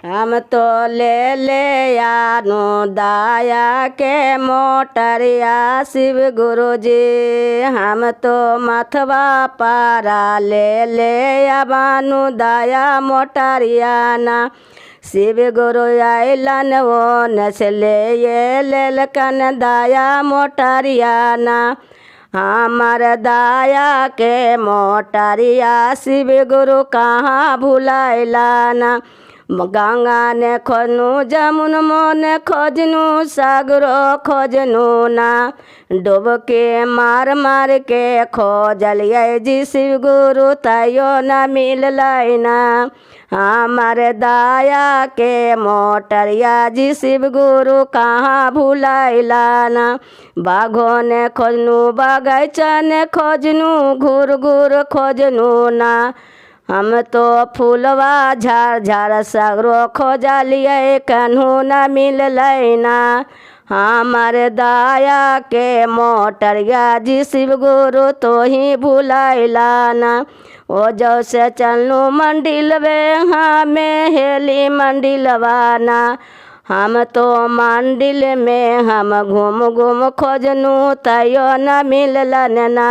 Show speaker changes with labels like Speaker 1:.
Speaker 1: हम तो ले आनु दाया के मोटरिया शिव गुरु जी। हम तो मथवा पारा ले आबानु दाया मोटरिया ना। शिव गुरु आइलन वो नसले ये लेलकन दाया मोटरिया ना। हमार दाया के मोटरिया शिव गुरु कहाँ भुलाइला ना। गंगा ने खोजनु जमुन मोने खोजनु सागरो खोजनु ना। डूब के मार मार के खोजलिए जी शिव गुरु तयो न मिललै ना। हमार दाया के मोटरिया जी शिव गुरु कहाँ भुलाइला ना। बाघों ने खोजनु बगैचा ने खोजनु घूर घूर खोजनु ना। हम तो फूलवा झार झार सगरो खोजलिए कन्हू न मिललै ना। हमार दाया के मोटरिया जी शिव गुरु तो ही भुलाइला ना। ओ जो से चलनु मंडिलवे हमें हेली मंडिलवा ना। हम तो मंडिल में हम घूम घूम खोजनु तयो न मिललन ना।